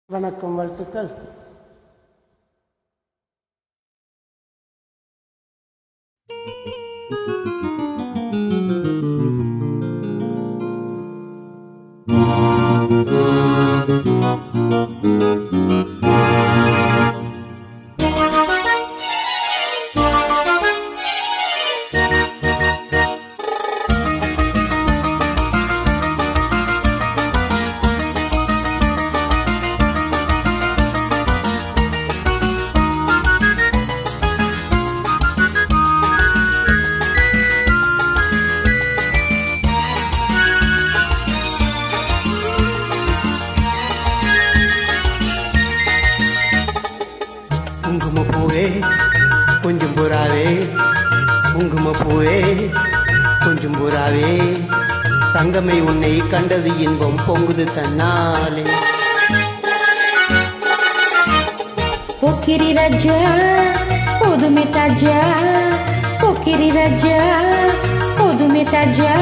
வணக்கம், வாழ்த்துக்கள். குங்குமப்பூவே கொஞ்சம் புறாவே, குங்குமப்பூவே கொஞ்சம் புறாவே, தங்கமை உன்னை கண்டது இன்பம் பொங்குது தன்னாலே. போக்கிரி ராஜா புதுமை தாஜா, போக்கிரி ராஜா புதுமை தாஜா,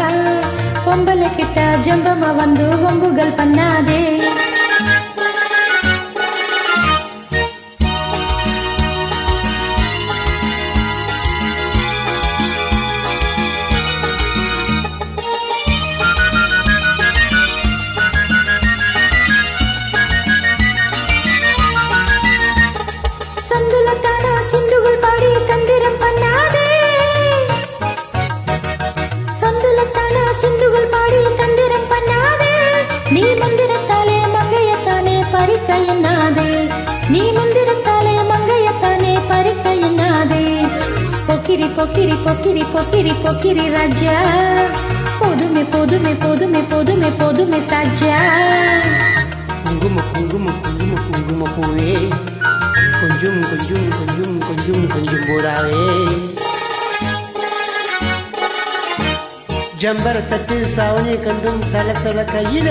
பொம்பளை கிட்ட ஜம்பமா வந்து வம்புகள் பண்ணாதே. நீ மந்திரத்தாலே மங்கையத்தானே பறிக்க எண்ணாதே, நீ மந்திரத்தாலே மங்கையத்தானே பறிக்க எண்ணாதே. பொக்கிரி பொக்கிரி பொக்கிரி பொக்கிரி பொக்கிரி ராஜா, பொதுமை பொதுமை பொதுமை பொதுமை பொதுமை தாஜா. குங்கும குங்கும குங்கும குங்கும பூவே கொஞ்சம் கொஞ்சம் கொஞ்சம் கொஞ்சம் கொஞ்சம் போராவே, ஜம்பரத்தட்டு சாவனை கண்டும் சலசல கையில,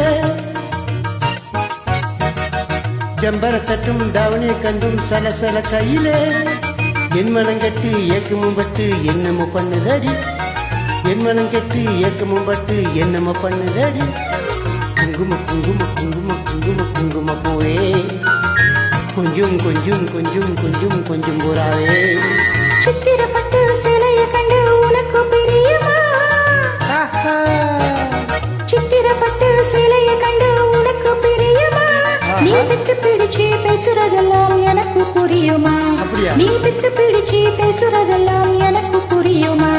ஜம்பரத்தட்டும் தாவனை கண்டும் சலசல கையில, என் மனம் கட்டு ஏக்கமும் பட்டு என்னமோ பண்ணுதடி, என் மனம் கட்டு ஏக்கமும் பட்டு என்னமோ பண்ணுதடி. குங்கும குங்கும குங்கும குங்கும குங்கும பூவே கொஞ்சம் கொஞ்சம் கொஞ்சம் கொஞ்சம் கொஞ்சம் போராவே. சித்திரப்பட்டு சிலைய கண்டு உனக்கு பிரியுமா, சித்திரப்பட்டு சிலைய கண்டு உனக்கு பிரியுமா, நீ விட்டு பிடிச்சு பேசுறதெல்லாம் எனக்கு புரியுமா, நீ விட்டு பிடிச்சு பேசுறதெல்லாம் எனக்கு புரியுமா.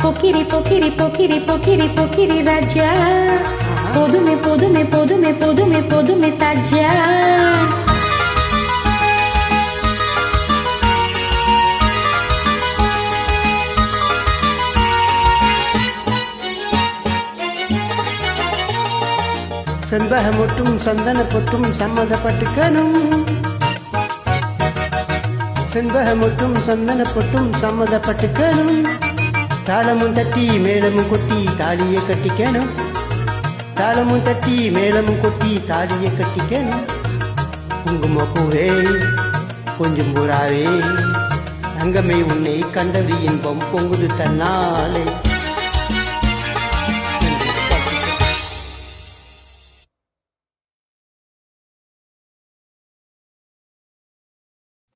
பொக்கிரி பொக்கிரி பொக்கிரி பொக்கிரி பொக்கிரி ராஜா, பொதுமை பொதுமை பொதுமை பொதுமை பொதுமை தாஜா. செண்பகமொட்டும் சந்தன பொட்டும் சம்மதப்பட்டுக்கணும், செண்பகமொட்டும் சந்தன பொட்டும் சம்மதப்பட்டுக்கணும், தாளமும் தட்டி மேளமும் கொட்டி தாலியை கட்டிக்கணும், தாளமும் தட்டி மேளமும் கொட்டி தாலியை கட்டிக்கணும். குங்கும பூவே கொஞ்சம் புறாவே, தங்கமை உன்னை கண்டது இன்பம் பொங்குது தன்னாலே.